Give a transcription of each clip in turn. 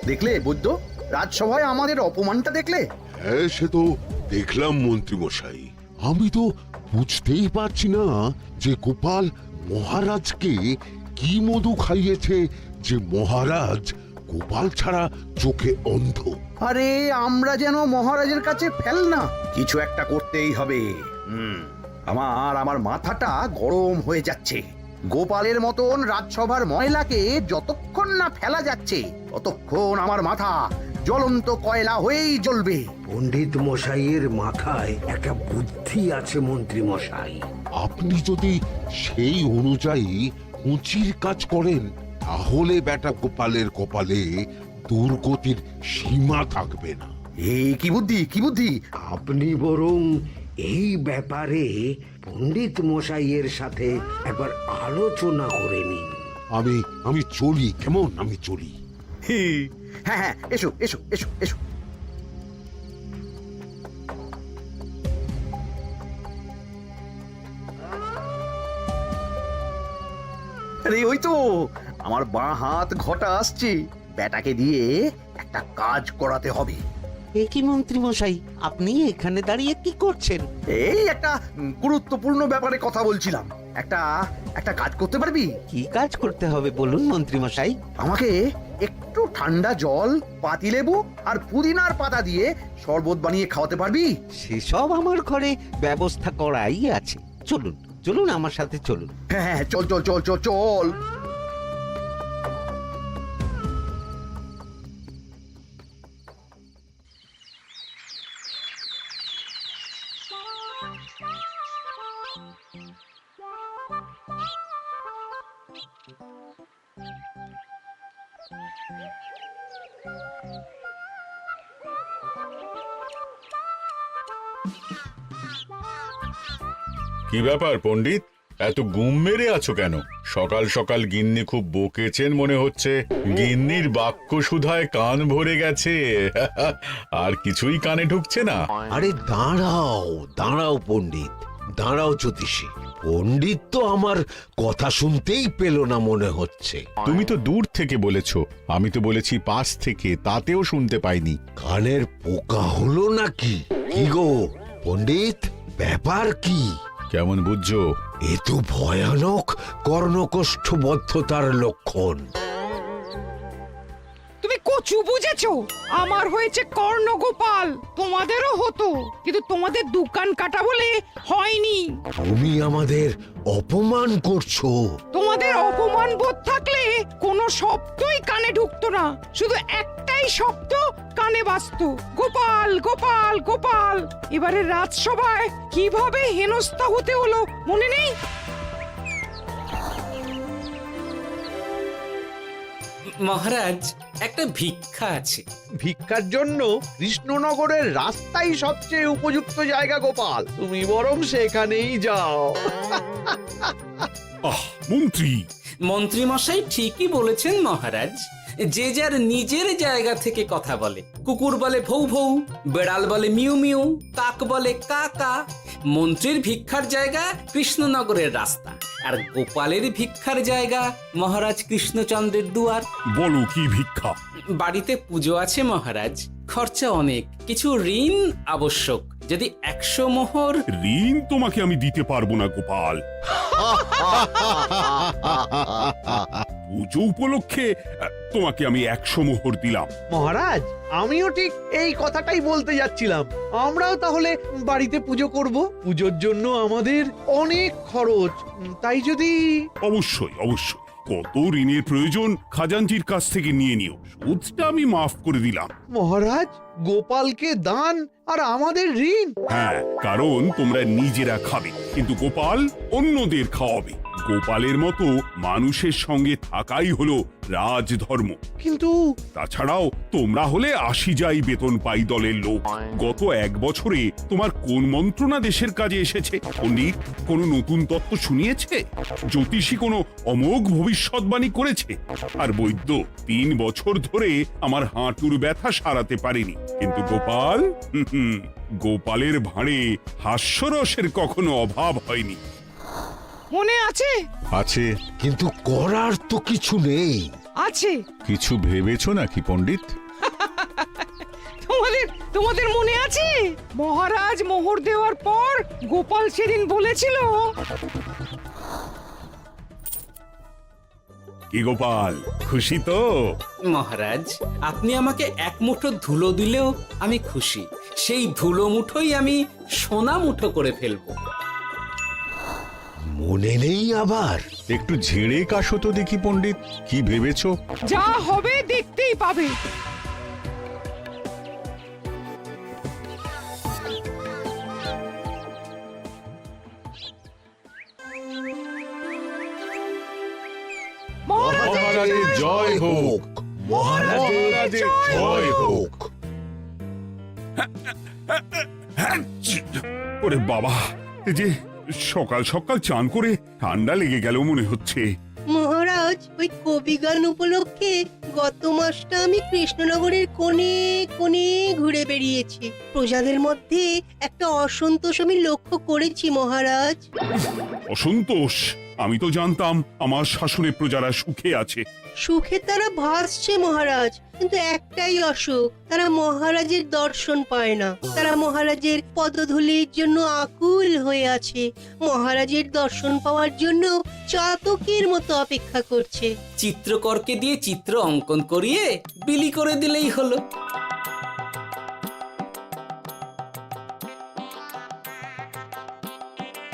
দেখলে বৈদ্য, রাজসভায় আমাদের অপমানটা দেখলে? হ্যাঁ, সে তো দেখলাম মন্ত্রী মশাই। আমি তো বুঝতেই পারছি না যে গোপাল মহারাজকে কি মধু খাইয়েছে যে মহারাজ গোপাল ছাড়া চোখে অন্ধ। আরে আমরা যেন মহারাজের কাছে ফেল না, কিছু একটা করতেই হবে। আমার মাথাটা গরম হয়ে যাচ্ছে। গোপালের মতন রাজসভার ময়লাকে যতক্ষণ না ফেলা যাচ্ছে ততক্ষণ আমার মাথা জ্বলন্ত কয়লা হয়েই জ্বলবে। পণ্ডিত মশাইয়ের মাথায় একটা বুদ্ধি আছে মন্ত্রী মশাই। আপনি যদি সেই অনুযায়ী উঁচির কাজ করেন তাহলে বেটা গোপালের কপালে দুর্গতির সীমা থাকবে না। এই কি বুদ্ধি, কি বুদ্ধি? আপনি বরং এই ব্যাপারে পণ্ডিত মশাইয়ের সাথে একবার আলোচনা করে নিন। আমি চলি, কেমন? আমি চলি। হ্যাঁ হ্যাঁ, এসো এসো এসো এসো। আরে ওই তো আমার বাঁ হাত ঘটা আসছে, বেটাকে দিয়ে একটা কাজ করাতে হবে। এ কি মন্ত্রী মশাই, আপনি এখানে দাঁড়িয়ে কি করছেন? এই একটা গুরুত্বপূর্ণ ব্যাপারে কথা বলছিলাম। একটা একটা কাজ করতে পারবি? কি কাজ করতে হবে বলুন মন্ত্রী মশাই। আমাকে একটু ঠান্ডা জল, পাতিলেবু আর পুদিনার পাতা দিয়ে শরবত বানিয়ে খাওয়াতে পারবি? সেসব আমার ঘরে ব্যবস্থা করাই আছে। চলুন চলুন, আমার সাথে চলুন। হ্যাঁ হ্যাঁ, চল চল চল চল চল। কি ব্যাপার পণ্ডিত, এত গুম মেরে আছো কেন? সকাল সকাল গিন্নি খুব বকেছেন মনে হচ্ছে। গিন্নির বাক্য সুধায় কান ভরে গেছে, আর কিছুই কানে ঢুকছে না। আরে দাঁড়াও দাঁড়াও পণ্ডিত, দাঁড়াও জ্যোতিষী। পণ্ডিত তো আমার কথা শুনতেই পেল না মনে হচ্ছে। তুমি তো দূর থেকে বলেছো, আমি তো বলেছি পাশ থেকে, তাতেও শুনতে পাইনি। কানের পোকা হলো নাকি? কি গো পণ্ডিত, ব্যাপার কি? কেমন বুঝছো? এ তো ভয়ানক কর্ণকোষ্ঠবদ্ধতার লক্ষণ। তুমি কচু বুঝেছো? আমার হয়েছে কর্ণগোপাল, তোমাদেরও হতো, কিন্তু তোমাদের দোকান কাটা বলে হয়নি। তুমি আমাদের অপমান করছো। তোমাদের অপমান বোধ থাকলে কোনো শব্দই কানে ঢুকতো না, শুধু একটাই শব্দ কানে বাজতো, গোপাল গোপাল গোপাল। এবারে রাজসভায় কিভাবে হেনস্থা হতে হলো মনে নেই? মহারাজ, একটা ভিক্ষা আছে। ভিক্ষার জন্য কৃষ্ণনগরের রাস্তাই সবচেয়ে উপযুক্ত জায়গা গোপাল, তুমি বরং সেখানেই যাও। মন্ত্রী মন্ত্রী মশাই ঠিকই বলেছেন মহারাজ। যে যার নিজের জায়গা থেকে কথা বলে। কুকুর বলে ভৌ ভৌ, বেড়াল বলে মিউ মিউ, কাক বলে কা কা। মন্ত্রীর ভিক্ষার জায়গা কৃষ্ণনগরের রাস্তা, আর গোপালের ভিক্ষার জায়গা মহারাজ কৃষ্ণচন্দ্রের দুয়ার। বলো কি ভিক্ষা? বাড়িতে পুজো আছে মহারাজ, খরচা অনেক, কিছু ঋণ আবশ্যক। যদি 100 মোহর। ঋণ তোমাকে আমি দিতে পারবো না গোপাল। পুজো উপলক্ষে তোমাকে আমি 100 মোহর দিলাম। মহারাজ, আমিও ঠিক এই কথাটাই বলতে যাচ্ছিলাম। আমরাও তাহলে বাড়িতে পুজো করব। পুজোর জন্য আমাদের অনেক খরচ, তাই যদি... অবশ্যই অবশ্যই, কত ঋণের প্রয়োজন খাজাঞ্চির কাছ থেকে নিয়ে নিও, সুদটা আমি মাফ করে দিলাম। মহারাজ, গোপালকে দান আর আমাদের ঋণ? হ্যাঁ, কারণ তোমরা নিজেরা খাবে, কিন্তু গোপাল অন্যদের খাওয়াবে। গোপালের মতো মানুষের সঙ্গে থাকাই হলো রাজধর্ম। কিন্তু তাছাড়াও তোমরা হলে 80 যাই বেতন পাই দলের লোক। গত 1 বছরে তোমার কোন মন্ত্রণা দেশের কাজে এসেছে? পণ্ডিত কোনো নতুন তত্ত্ব শুনিয়েছে? জ্যোতিষী কোনো অমোঘ ভবিষ্যৎবাণী করেছে? আর বৈদ্য 3 বছর ধরে আমার হাঁটুর ব্যথা সারাতে পারেনি। কিন্তু গোপাল, গোপালের ভাঁড়ে হাস্যরসের কখনো অভাব হয়নি। মনে আছে? আছে। কিন্তু করার তো কিছু নেই। আছে। কিছু ভেবেছো নাকি পণ্ডিত? তোমাদের মনে আছে মহারাজ মোহর দেওয়ার পর গোপাল সেদিন বলেছিল, কি গোপাল, খুশি তো? মহারাজ, আপনি আমাকে এক মুঠো ধুলো দিলেও আমি খুশি। সেই ধুলো মুঠোই আমি সোনা মুঠো করে ফেলবো। মনে নেই আবার? একটু ঝেড়ে কাশো তো দেখি পণ্ডিত, কি ভেবেছো? যা হবে দেখতেই পাবে। মহারাজের জয় হোক, মহারাজের জয় হোক। ওরে বাবা, এই যে সকাল সকাল চান করে ঠান্ডা লেগে গেল মনে হচ্ছে। মহারাজ, ওই কবি গান উপলক্ষে গত মাসটা আমি কৃষ্ণনগরের কোণে কোণে ঘুরে বেরিয়েছি। প্রজাদের মধ্যে একটা অসন্তোষ আমি লক্ষ্য করেছি মহারাজ। অসন্তোষ? আমি তো জানতাম আমার শাসনে প্রজারা সুখে আছে। সুখে তারা ভাসছে মহারাজ, কিন্তু একটাই অসুখ, তারা মহারাজের দর্শন পায় না। তারা মহারাজের পদধূলির জন্য আকুল হয়ে আছে, মহারাজের দর্শন পাওয়ার জন্য চাতকের মতো অপেক্ষা করছে। চিত্রকরকে দিয়ে চিত্র অঙ্কন করিয়ে বিলি করে দিলেই হলো।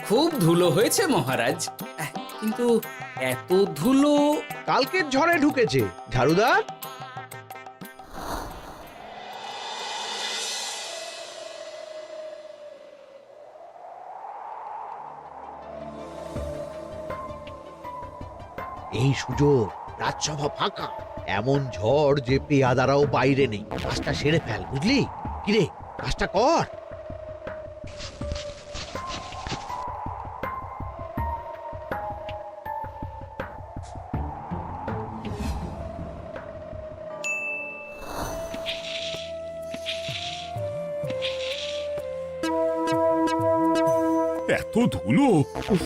খুব ধুলো হয়েছে মহারাজ, কিন্তু এত ধুলো। কালকের ঝড়ে ঢুকেছে। ঝাড়ুদার, এই সুযোগ, রাজসভা ফাঁকা, এমন ঝড় যে পেয়াদারাও বাইরে নেই। কাজটা সেরে ফেল, বুঝলি? কিরে, কাজটা কর। এত ধুলো! উফ,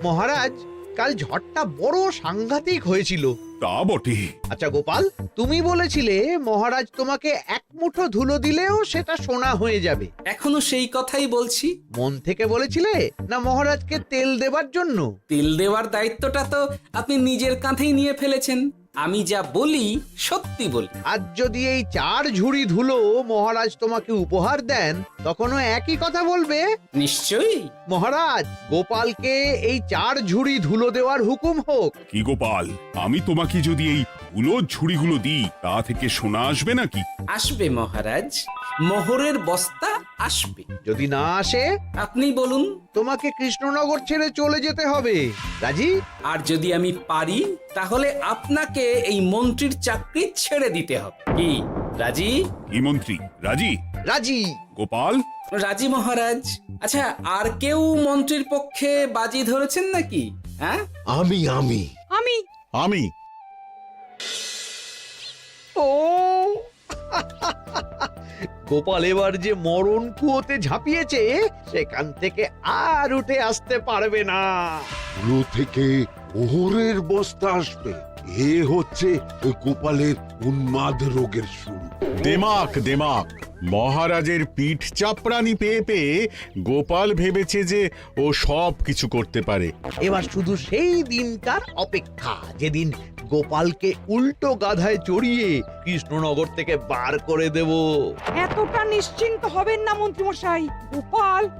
মহারাজ, কাল ঝড়টা বড় সাংঘাতিক হয়েছিল। তা বটে। আচ্ছা গোপাল, তুমি বলেছিলে মহারাজ তোমাকে এক মুঠো ধুলো দিলেও সেটা সোনা হয়ে যাবে। এখনো সেই কথাই বলছি। মন থেকে বলেছিলে না মহারাজকে তেল দেবার জন্য? তেল দেওয়ার দায়িত্বটা তো আপনি নিজের কাঁধেই নিয়ে ফেলেছেন। আমি যা বলি সত্যি বলি। আজ যদি এই 4 ঝুড়ি ধুলো মহারাজ তোমাকে উপহার দেন, তখনও একই কথা বলবে? নিশ্চয়ই। মহারাজ, গোপালকে এই 4 ঝুড়ি ধুলো দেওয়ার হুকুম হোক। কি গোপাল, আমি তোমাকে যদি এই ধুলোর ঝুড়িগুলো দিই, তা থেকে সোনা আসবে নাকি? আসবে মহারাজ, মোহরের বস্তা আসবে। যদি না আসে, আপনি বলুন। তোমাকে কৃষ্ণনগর ছেড়ে চলে যেতে হবে। রাজি? আর যদি আমি পারি, তাহলে আপনাকে এই মন্ত্রীর চাকরি ছেড়ে দিতে হবে। কি রাজি? কি মন্ত্রী, রাজি? রাজি। গোপাল? রাজি মহারাজ। আচ্ছা, আর কেউ মন্ত্রীর পক্ষে বাজি ধরেছেন নাকি? হ্যাঁ, আমি আমি আমি আমি ও গোপাল এবার যে মরণ কুয়োতে ঝাঁপিয়েছে, সেখান থেকে আর উঠে আসতে পারবে না। পুরো থেকে মোহরের বস্তা আসবে। এ হচ্ছে ওই গোপালের উন্মাদ রোগের শুরু। দেমাক দেমাক, মহারাজের পিঠ চাপড়ানি পেয়ে পেয়ে গোপাল ভেবেছে যে ও সব কিছু করতে পারে। এবার শুধু সেই দিনটার অপেক্ষা, যেদিন গোপালকে উল্টো গাধায় চড়িয়ে কৃষ্ণনগর থেকে বার করে দেব। এতটা নিশ্চিন্ত হবেন না মন্ত্রীমশাই।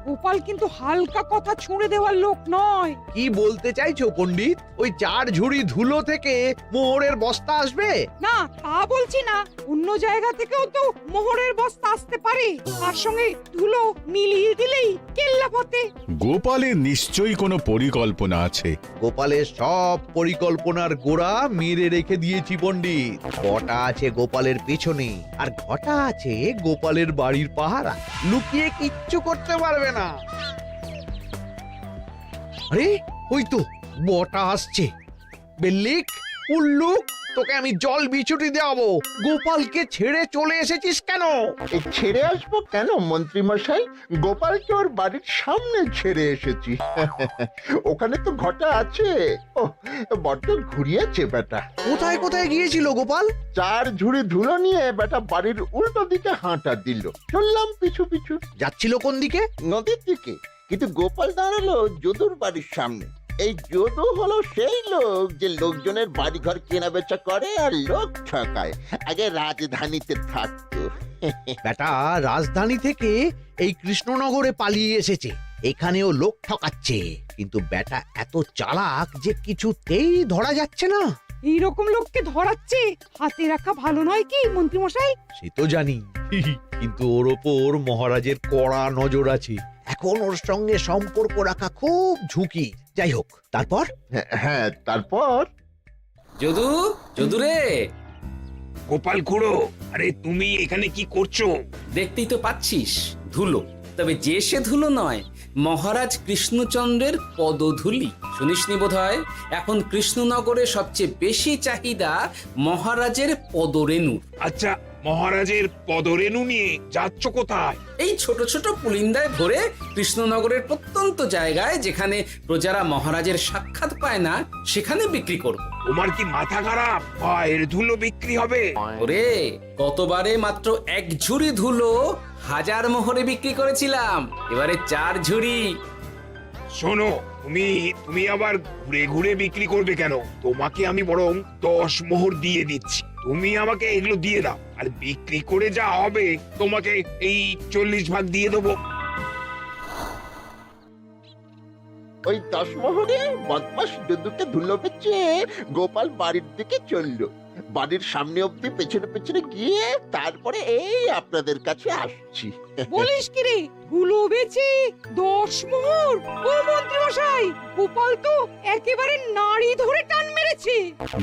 গোপাল কিন্তু হালকা কথা ছুঁড়ে দেওয়ার লোক নয়। কি বলতে চাইছো পণ্ডিত? ওই 4 ঝুড়ি ধুলো থেকে মোহরের বস্তা আসবে? না, তা বলছি না। অন্য জায়গা থেকেও তো মোহরের বস্তা আসতে পারে। তার সঙ্গে ধুলো মিলিয়ে দিলেই কেল্লাফতে। গোপালের নিশ্চয়ই কোনো পরিকল্পনা আছে। গোপালের সব পরিকল্পনার গোড়া মেরে রেখে দিয়েছি পণ্ডিত। ঘটা আছে গোপালের পেছনে, আর ঘটা আছে গোপালের বাড়ির পাহারা। লুকিয়ে কিচ্ছু করতে পারবে না। আরে ওই তো বটা আসছে। বেল্লিক, উল্লুক, তোকে আমি জল বিছুটি দেওয়াবো। গোপালকে ছেড়ে চলে এসেছিস কেন? ছেড়ে আসবো কেন মন্ত্রী মশাই? গোপালকে ওর বাড়ির সামনে ছেড়ে এসেছি। ওখানে তো ঘটা আছে। ও বড্ড ঘুরিয়েছে বেটা। কোথায় কোথায় গিয়েছিল গোপাল? 4 ঝুড়ি ধুলো নিয়ে বেটা বাড়ির উল্টো দিকে হাঁটা দিল। চললাম পিছু পিছু। যাচ্ছিল কোন দিকে? নদীর দিকে। কিন্তু গোপাল দাঁড়ালো যদুর বাড়ির সামনে। এই যদু হলো সেই লোক যে লোকজনের বাড়িঘর কেনা বেচা করে আর লোক ঠকায়। আগে রাজধানীতে থাকতো। বেটা রাজধানী থেকে এই কৃষ্ণনগরে পালিয়ে এসেছে, এখানেও লোক ঠকাচ্ছে। কিন্তু বেটা এত চালাক যে কিছুতেই ধরা যাচ্ছে না। এইরকম লোককে ধরাচ্ছে হাতে রাখা ভালো নয় কি মন্ত্রী মশাই? সে তো জানি, কিন্তু ওর ওপর মহারাজের কড়া নজর আছে। এখন ওর সঙ্গে সম্পর্ক রাখা খুব ঝুঁকি। যাই হোক, তারপর? হ্যাঁ তারপর যদু, যদু রে, গোপাল খুড়ো, আরে তুমি এখানে কি করছো? দেখতেই তো পাচ্ছিস ধুলো। তবে যে সে ধুলো নয়, মহারাজ কৃষ্ণচন্দ্রের পদধূলি। শুনিসনি বোধহয় এখন কৃষ্ণনগরে সবচেয়ে বেশি চাহিদা মহারাজের পদরেণুর। আচ্ছা, মহারাজের পদরেণু নিয়ে যাচ্ছ কোথায়? এই ছোট ছোট পুলিন্দায় ভরে কৃষ্ণনগরের প্রত্যন্ত জায়গায় যেখানে প্রজারা মহারাজের সাক্ষাৎ পায় না সেখানে বিক্রি করব। তোমার কি মাথা খারাপ? পায়ের ধুলো বিক্রি হবে? ওরে, গতবারে মাত্র 1 ঝুড়ি ধুলো 1000 মোহরে বিক্রি করেছিলাম, এবারে 4 ঝুড়ি। শোনো, তুমি আবার ঘুরে ঘুরে বিক্রি করবে কেন? তোমাকে আমি বরং 10 মোহর দিয়ে দিচ্ছি। তুমি আমাকে এগুলো দিয়ে দাও, আর বিক্রি করে যা হবে তোমাকে এই 40 ভাগ দিয়ে দেবো। ওই 10 মোহরে বদমাস যদুকে ধুলো বেচে গোপাল বাড়ির দিকে চললো। বাড়ির সামনে অব্দি পেছনে পেছনে গিয়ে তারপরে এই আপনাদের কাছে আসছি। বলিস কি রে, ধুলো বেচে 10 মোহর? ও মন্ত্রী মশাই, গোপাল তো একেবারে নাড়ি ধরে টান মেরেছে।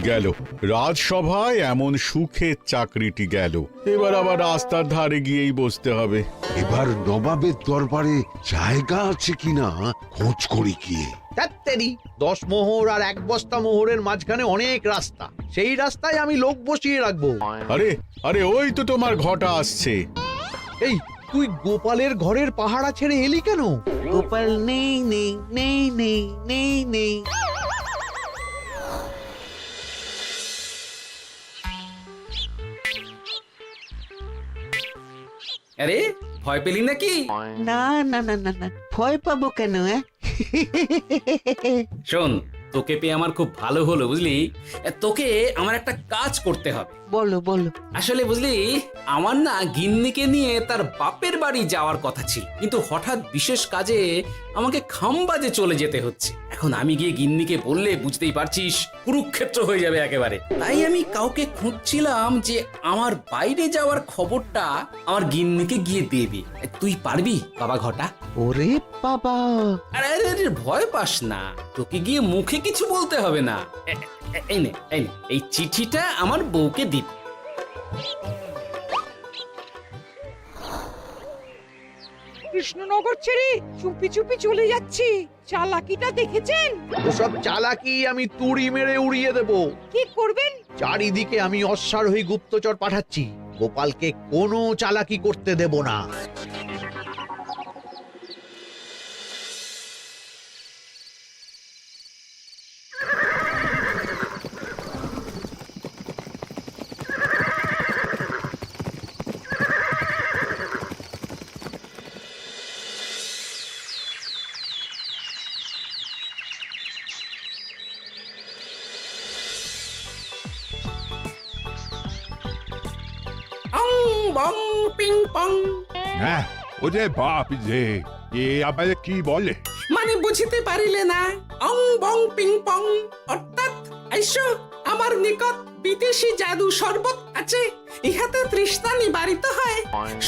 গেল রাজসভায় এমন সুখের চাকরিটি গেল। এবার আবার রাস্তার ধারে গিয়েই বসতে হবে। এবার নবাবের দরবারে জায়গা আছে কিনা খোঁজ করি গিয়ে। তাত্তেরি, 10 মোহর আর 1 বস্তা মোহরের মাঝখানে অনেক রাস্তা। সেই রাস্তায় আমি লোক বসিয়ে রাখবো। আরে আরে, ওই তো তোমার ঘটা আসছে। এই, তুই গোপালের ঘরের পাহারা ছেড়ে এলি কেন? গোপাল নেই নেই নেই নেই নেই নেই। আরে, ভয় পেলি নাকি? না না না না না, ভয় পাবো কেন? শোন, তোকে পেয়ে আমার খুব ভালো হলো বুঝলি। তোকে আমার একটা কাজ করতে হবে। বলো বলো। আসলে বুঝলি, আমার না গিন্নিকে নিয়ে তার বাপের বাড়ি যাওয়ার কথা ছিল, কিন্তু হঠাৎ বিশেষ কাজে আমাকে খামবাজে চলে যেতে হচ্ছে। এখন আমি গিয়ে গিন্নিকে বললে বুঝতেই পারছিস কুরুক্ষেত্র হয়ে যাবে একেবারে। তাই আমি কাউকে খুঁজছিলাম যে আমার বাইরে যাওয়ার খবরটা আমার গিন্নিকে গিয়ে দেবে। তুই পারবি বাবা ঘটা? ওরে বাবা, আরে আরে আরে, ভয় পাস না, তোকে গিয়ে মুখে কিছু বলতে হবে না। এই নে, এই চিঠিটা আমার বউকে দিবি। কৃষ্ণনগর ছেড়ে চুপি চুপি চলে যাচ্ছি, চালাকিটা দেখেছেন? ওসব চালাকি আমি তুড়ি মেরে উড়িয়ে দেব। কি করবেন? চারিদিকে আমি অশ্বারোহী গুপ্তচর পাঠাচ্ছি। গোপালকে কোনো চালাকি করতে দেব না। অং বং পিং পং। হ্যাঁ, ওরে বাপ রে, এ আবার কি বলে? মানে বুঝতে পারিলে না? অং বং পিং পং অর্থাৎ আইসো আমার নিকট বিদেশি জাদু শরবত আছে। ইহাতে তৃষ্ণা নিবারিত হয়,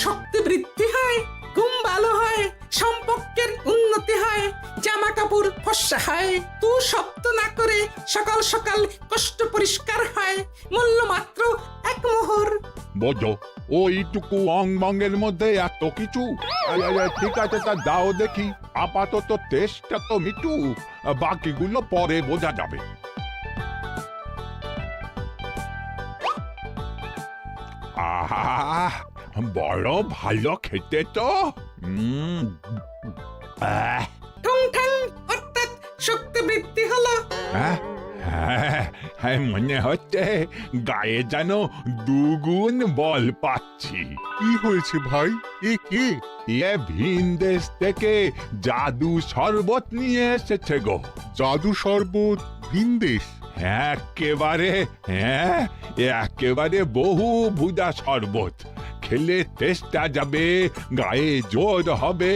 শক্তি বৃদ্ধি হয়, ঘুম ভালো হয়, সম্পর্কের উন্নতি হয়, জামা কাপড় ফর্সা হয়, তু শব্দ না করে সকাল সকাল কষ্ট পরিষ্কার হয়। মূল্য মাত্র 1 মোহর। বোঝো, ওইটুকু অং বঙ্গের মধ্যে এত কিছু? ঠিক আছে, তা দাও দেখি। আপাতত টেস্টটা তো মিটু, বাকিগুলো পরে বোঝা যাবে। আহা বড় ভালো খেতে তো আহ, ঠং ঠং অর্থাৎ শক্তি বৃদ্ধি হলো। হ্যাঁ, হ্যাঁ, মনে হচ্ছে গায়ে যেন দুগুণ বল পাচ্ছি। কি হয়েছে ভাই? এ কে? এ ভিন দেশ থেকে জাদু শরবত নিয়ে এসেছে গো। জাদু শরবত ভিনদেশ? একেবারে বহু ভুজা শরবত। খেলে তেষ্টা যাবে, গায়ে জোর হবে,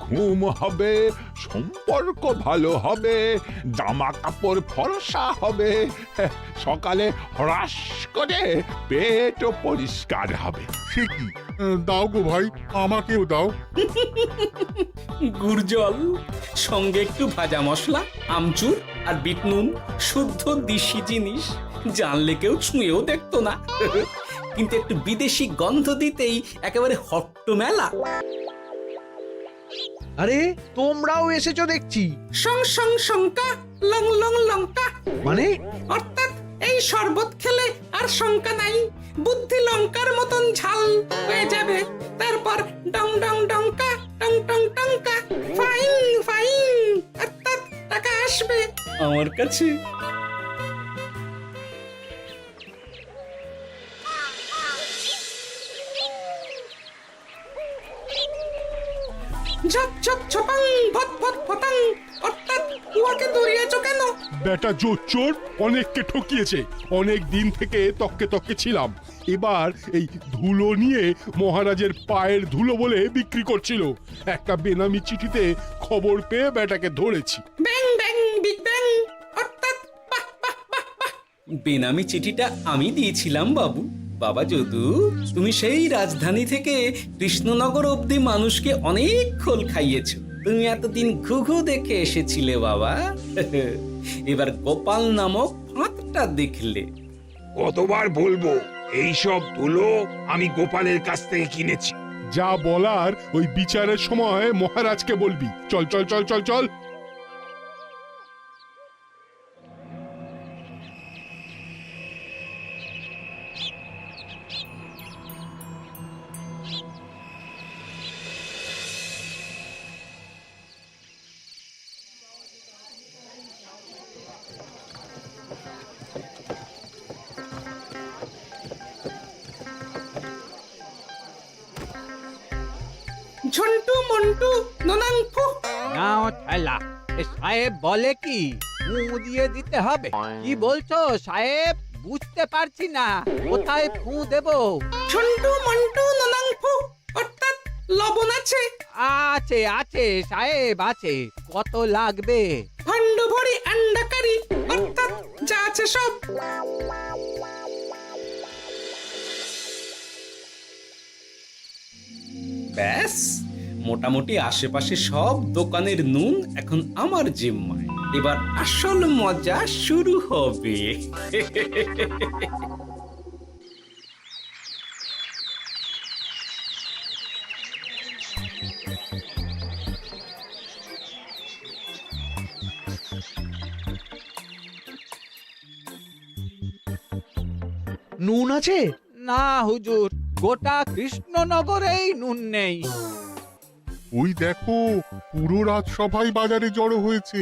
ঘুম হবে, সম্পর্ক ভালো হবে, জামা কাপড় ফর্সা হবে, সকালে হ্রাস করে পেটও পরিষ্কার হবে। সে কি? দাও গো ভাই, আমাকেও দাও। গুড় জল, সঙ্গে একটু ভাজা মশলা, আমচুর আর বিট নুন, শুদ্ধ দেশি জিনিস। জানলে কেউ ছুঁয়েও দেখতো না, কিন্তু একটু বিদেশি গন্ধ দিতেই একেবারে হট্ট মেলা। আরে তোমরাও এসেছো দেখছি। সং সং শঙ্কা, লং লং লঙ্কা। মানে অর্থাৎ এই শরবত খেলে আর শঙ্কা নাই, বুদ্ধি লঙ্কার মতন ঝাল হয়ে যাবে। তারপর ডং ডং ডঙ্কা, টং টং টঙ্কা, ফাইন ফাইন, অর্থাৎ টাকা আসবে আমার কাছে। ঝপ ঝপ ছপাং, ভট ভট ফটাং। অর্থাৎ উহাকে দৌড়িয়েছো কেন? বেটা জোচ্চোর অনেককে ঠকিয়েছে। অনেক দিন থেকে তককে তককে ছিলাম, এবার এই ধুলো নিয়ে মহারাজের পায়ের ধুলো বলে বিক্রি করছিল। একটা বেনামি চিঠিতে খবর পেয়ে বেটাকে ধরেছি। ব্যাং ব্যাং বিগ ব্যাং। অর্থাৎ বাহ বাহ বাহ বাহ। বেনামি চিঠিটা আমি দিয়েছিলাম বাবু। বাবা যদু, তুমি সেই রাজধানী থেকে কৃষ্ণনগর অবধি মানুষকে অনেক খোল খাইয়েছো। তুমি এতদিন ঘুঘু দেখে এসেছিলে বাবা, এবার গোপাল নামক ফাঁদটা দেখলে। কতবার বলবো, এইসব ধুলো আমি গোপালের কাছ থেকে কিনেছি। যা বলার ওই বিচারের সময় মহারাজকে বলবি। চল চল চল চল চল। ঝন্টু মন্টু ননাংফু। নাও ঠেলা। সাহেব বলে কি ফু দিয়ে দিতে হবে? কি বলছো সাহেব? বুঝতে পারছি না, কোথায় ফু দেব? ঝন্টু মন্টু ননাংফু। অর্থাৎ লবণ আছে? আছে আছে সাহেব আছে। কত লাগবে? ভান্ড ভরি আন্ডাকারি। অর্থাৎ যা আছে সব। ব্যাস, মোটামুটি আশেপাশে সব দোকানের নুন এখন আমার জিম্মায়। এবার আসল মজা শুরু হবে। নুন আছে? না হুজুর, গোটা কৃষ্ণনগরেই নুন নেই। ওই দেখো, পুরো রাজসভাই বাজারে জড়ো হয়েছে।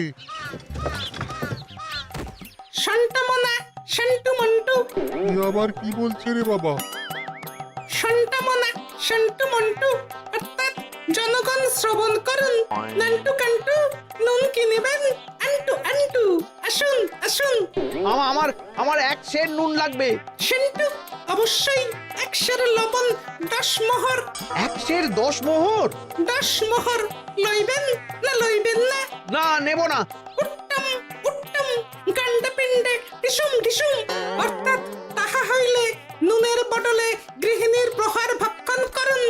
সন্টামনা, সন্টু মন্টু। এ আবার কি বলছে রে বাবা? সন্টামনা, সন্টু মন্টু। অর্থাৎ জনগণ শ্রবণ করুন। নান্টু কান্টু, নুন কিনিবেন আন্টু আন্টু। আসুন আসুন। আমার আমার এক সের নুন লাগবে। সেন্টু, অবশ্যই 1 সের লবণ 10 মোহর। 1 সের 10 মোহর? 10 মোহর লইবেন না লইবেন না? না, নেব না। উত্তম উত্তম, গান্ডা পিণ্ডে ঢিসুম ঢিসুম। অর্থাৎ তাহা হইলে নুনের বদলে গৃহিণীর প্রহার ভক্ষণ করুন।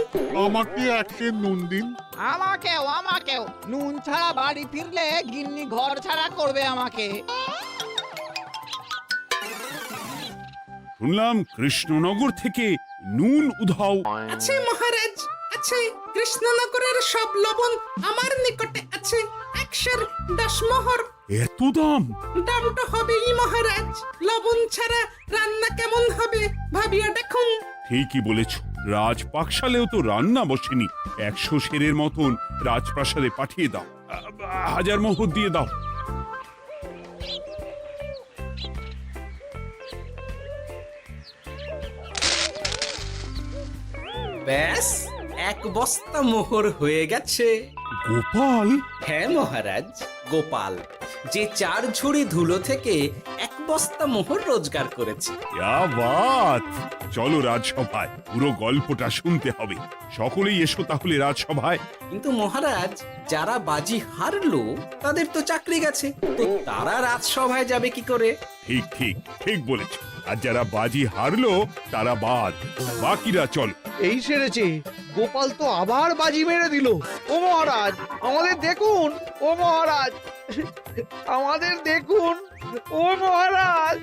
আমাকে 1 সের নুন দিন। আমাকেও আমাকেও। নুন ছাড়া বাড়ি ফিরলে গিন্নি ঘর ছাড়া করবে আমাকে। শুনলাম কৃষ্ণনগর থেকে নুন উধাও। আছে মহারাজ, আছে। কৃষ্ণনগরের সব লবণ আমার নিকটে আছে। 1 সের 10 মোহর। এত দাম? দাম তো হবেই মহারাজ। লবণ ছাড়া রান্না কেমন হবে ভাবিয়া দেখুন। ঠিকই বলেছ, রাজপাকশালেও তো রান্না বসেনি। 100 সেরের মতন রাজপ্রাসাদে পাঠিয়ে দাও। 1000 মোহর দিয়ে দাও। ব্যাস 1 বস্তা মোহর হয়ে গেছে। গোপাল, হ্যাঁ মহারাজ, গোপাল, যে 4 ঝুড়ি ধুলো থেকে 1 বস্তা মোহর রোজগার করেছে। ইয়া বাত! চলো রাজসভায়, পুরো গল্পটা শুনতে হবে। সকলেই এসো তাহলে রাজসভায়। কিন্তু মহারাজ, যারা বাজি হারলো তাদের তো চাকরি গেছে, তো তারা রাজসভায় যাবে কি করে? ঠিক ঠিক ঠিক বলেছ। আর যারা বাজি হারলো তারা বাদ, বাকিরা চল। এই সেরেছে, গোপাল তো আবার বাজি মেরে দিল। ও মহারাজ, আমাদের দেখুন। ও মহারাজ, আমাদের দেখুন। ও মহারাজ।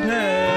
হ্যাঁ